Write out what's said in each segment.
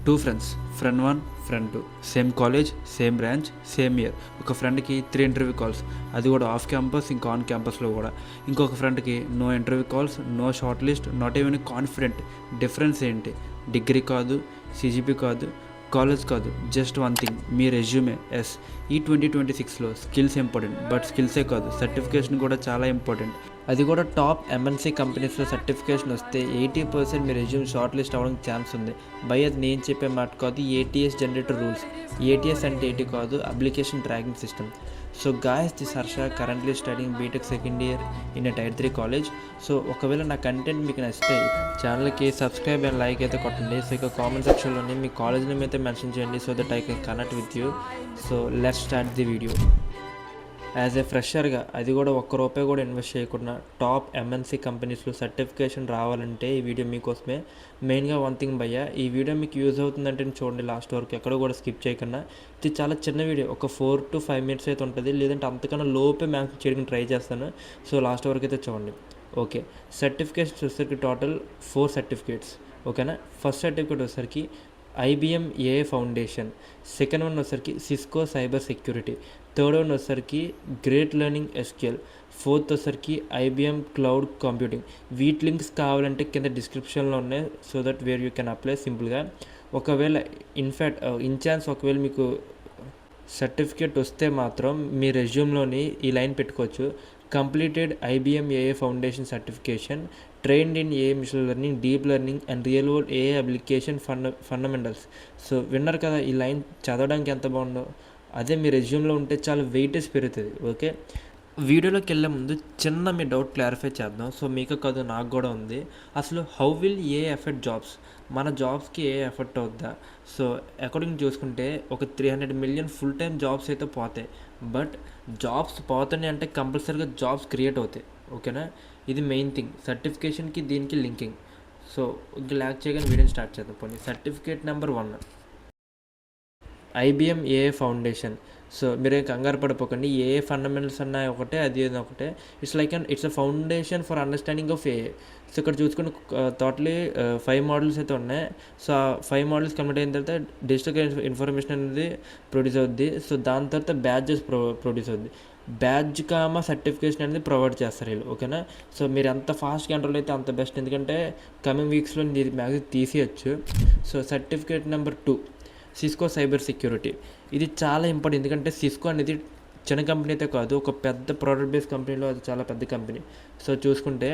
Two friends, friend 1, friend 2, same college, same branch, same year. ఒక ఫ్రెండ్కి 3 interview calls, అది కూడా ఆఫ్ క్యాంపస్, ఇంకా ఆన్ క్యాంపస్లో కూడా. ఇంకొక ఫ్రెండ్కి no interview calls, no short list, not even confident. Difference ఏంటి? డిగ్రీ కాదు, సిజిపి కాదు, కాలేజ్ కాదు, జస్ట్ వన్ థింగ్, మీ రెజ్యూమే. ఎస్, ఈ 2026లో స్కిల్స్ ఇంపార్టెంట్, బట్ స్కిల్సే కాదు, సర్టిఫికేషన్ కూడా చాలా ఇంపార్టెంట్. అది కూడా టాప్ ఎంఎన్సీ కంపెనీస్లో సర్టిఫికేషన్ వస్తే 80% మీ రెజ్యూమ్ షార్ట్ లిస్ట్ అవ్వడానికి ఛాన్స్ ఉంది. అది నేను చెప్పే మాట కాదు, ఏటీఎస్ జనరేటర్ రూల్స్. ఏటీఎస్ అంటే ఏంటి కాదు, application tracking system. So guys, this Harsha, currently studying BTech second year in a tier 3 college. So ఒకవేళ నా కంటెంట్ మీకు నచ్చితే ఛానల్కి సబ్స్క్రైబ్ అండ్ లైక్ అయితే కొట్టండి. సో ఇక కామెంట్ సెక్షన్లోనే మీ కాలేజ్ నేమ్ అయితే మెన్షన్ చేయండి, so that I can connect with you. So let's start the video. As a ఫ్రెషర్గా, అది కూడా ₹1 కూడా ఇన్వెస్ట్ చేయకుండా టాప్ ఎంఎన్సీ కంపెనీస్లో సర్టిఫికేషన్ రావాలంటే ఈ వీడియో మీకోసమే. మెయిన్గా వన్ థింగ్ భయ్య, ఈ వీడియో మీకు యూజ్ అవుతుందంటే చూడండి లాస్ట్ వరకు, ఎక్కడ కూడా స్కిప్ చేయకుండా. ఇది చాలా చిన్న వీడియో, ఒక 4 to 5 minutes అయితే ఉంటుంది, లేదంటే అంతకన్నా లోపే మ్యాక్స్ చేయడానికి ట్రై చేస్తాను. సో లాస్ట్ వరకు అయితే చూడండి. ఓకే, సర్టిఫికేట్స్ వచ్చేసరికి టోటల్ 4 సర్టిఫికేట్స్. ఓకేనా. ఫస్ట్ సర్టిఫికేట్ వచ్చేసరికి IBM AI foundation, second one వచ్చేసరికి Cisco cyber security, third one వచ్చేసరికి గ్రేట్ లెర్నింగ్ SQL, ఫోర్త్ వచ్చేసరికి IBM క్లౌడ్ కంప్యూటింగ్. వీటి లింక్స్ కావాలంటే కింద డిస్క్రిప్షన్లో ఉన్నాయి, so that where you can apply సింపుల్గా. ఒకవేళ ఇన్ఫ్యాక్ట్ ఇన్ఛాన్స్ ఒకవేళ మీకు సర్టిఫికేట్ వస్తే మాత్రం మీ రెజ్యూమ్లోని ఈ లైన్ పెట్టుకోవచ్చు: completed IBM AI foundation certification, trained in AI machine learning, deep learning and real world AI application fundamentals. So విన్నారు కదా, ఈ లైన్ చదవడానికి ఎంత బాగుందో. అదే మీ రెజ్యూమ్లో ఉంటే చాలా వెయిటేజ్ పెరుగుతుంది. ఓకే, వీడియోలోకి వెళ్ళే ముందు చిన్న మీ డౌట్ క్లారిఫై చేద్దాం. సో మీకు కాదు, నాకు కూడా ఉంది. అసలు how will AI effect jobs? మన జాబ్స్కి AI ఎఫెక్ట్ అవుద్దా? సో అకార్డింగ్ చూసుకుంటే ఒక 300 million ఫుల్ టైం జాబ్స్ అయితే పోతాయి. బట్ జాబ్స్ పోతాయి అంటే కంపల్సరీగా జాబ్స్ క్రియేట్ అవుతాయి. ఓకేనా, ఇది మెయిన్ థింగ్. సర్టిఫికేషన్కి దీనికి లింకింగ్. సో ఇంకా ల్యాక్ చేయగానే వీడియోని స్టార్ట్ చేద్దాం. పోనీ certificate number 1, IBM AI foundation. So మీరు కంగారు పడిపోకండి, AI ఫండమెంటల్స్ అన్న ఒకటే, అది ఒకటే. It's a foundation for understanding of AI. So ఇక్కడ చూసుకుని టోటలీ 5 మోడల్స్ అయితే ఉన్నాయి. సో ఆ 5 మోడల్స్ కంప్లీట్ అయిన తర్వాత డిజిటల్ ఇన్ఫర్మేషన్ అనేది ప్రొడ్యూస్ అవుద్ది. సో దాని తర్వాత బ్యాడ్జెస్ ప్రొడ్యూస్ అవుద్ది. బ్యాడ్జ్ సర్టిఫికేషన్ అనేది ప్రొవైడ్ చేస్తారు వీళ్ళు. ఓకేనా. సో మీరు ఎంత ఫాస్ట్గా ఎంటర్ అయితే అంత బెస్ట్, ఎందుకంటే కమింగ్ వీక్స్లో మ్యాక్సిమం తీసేయచ్చు. So certificate number 2, Cisco cyber security. ఇది చాలా ఇంపార్టెంట్, ఎందుకంటే సిస్కో అనేది చిన్న కంపెనీ అయితే కాదు, ఒక పెద్ద ప్రోడక్ట్ బేస్డ్ కంపెనీలో అది చాలా పెద్ద కంపెనీ. సో చూసుకుంటే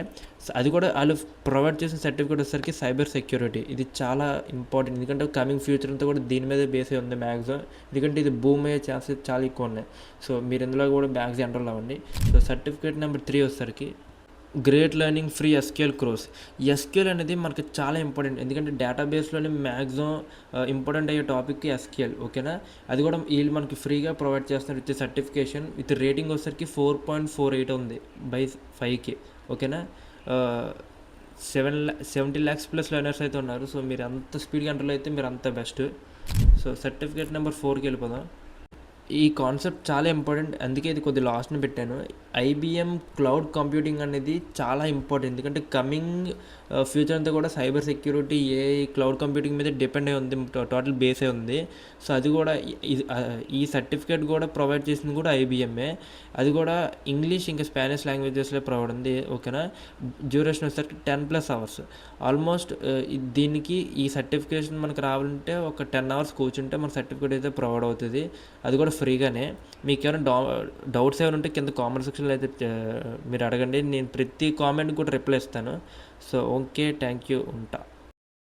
అది కూడా వాళ్ళు ప్రొవైడ్ చేసిన సర్టిఫికేట్ వచ్చేసరికి సైబర్ సెక్యూరిటీ. ఇది చాలా ఇంపార్టెంట్, ఎందుకంటే కమింగ్ ఫ్యూచర్ అంతా కూడా దీని మీదే బేస్ అయి ఉంది మ్యాక్సిమం, ఎందుకంటే ఇది బూమ్ అయ్యే ఛాన్సెస్ చాలా ఎక్కువ ఉన్నాయి. సో మీరు ఇందులో కూడా మ్యాక్సిమం ఎంటర్ అవ్వండి. సో సర్టిఫికేట్ నెంబర్ 3 వచ్చేసరికి Great learning free SQL course. SQL అనేది మనకి చాలా ఇంపార్టెంట్, ఎందుకంటే డేటాబేస్లోనే మ్యాక్సిమం ఇంపార్టెంట్ అయ్యే టాపిక్ SQL. ఓకేనా, అది కూడా వీళ్ళు మనకి ఫ్రీగా ప్రొవైడ్ చేస్తున్నారు విత్ సర్టిఫికేషన్. విత్ రేటింగ్ వచ్చేసరికి 4.48 ఉంది బై 5K. ఓకేనా, 70 lakhs ప్లస్ లెర్నర్స్ అయితే ఉన్నారు. సో మీరు అంత స్పీడ్గా ఎంటర్ అయితే మీరు అంత బెస్ట్. సో సర్టిఫికేట్ నెంబర్ 4కి వెళ్ళిపోదాం. ఈ కాన్సెప్ట్ చాలా ఇంపార్టెంట్, అందుకే ఇది కొద్ది లాస్ట్ని పెట్టాను. IBM క్లౌడ్ కంప్యూటింగ్ అనేది చాలా ఇంపార్టెంట్, ఎందుకంటే కమింగ్ ఫ్యూచర్ అంతా కూడా cyber security, AI, cloud computing మీద డిపెండ్ అయి ఉంది, టోటల్ బేస్ అయి ఉంది. సో అది కూడా ఈ సర్టిఫికేట్ కూడా ప్రొవైడ్ చేసింది కూడా IBMఏ. అది కూడా ఇంగ్లీష్ ఇంకా స్పానిష్ లాంగ్వేజెస్లో ప్రొవైడ్ ఉంది. ఓకేనా, డ్యూరేషన్ వచ్చేసరికి 10+ hours. ఆల్మోస్ట్ దీనికి ఈ సర్టిఫికేషన్ మనకు రావాలంటే ఒక 10 hours కూర్చుంటే మన సర్టిఫికేట్ అయితే ప్రొవైడ్ అవుతుంది, అది కూడా ఫ్రీగానే. మీకు ఏమైనా డౌట్స్ ఏమైనా ఉంటే కింద కామెంట్ సెక్షన్లో అయితే మీరు అడగండి, నేను ప్రతి కామెంట్ కూడా రిప్లై ఇస్తాను. సో ఓకే, థ్యాంక్ యూ, ఉంటా.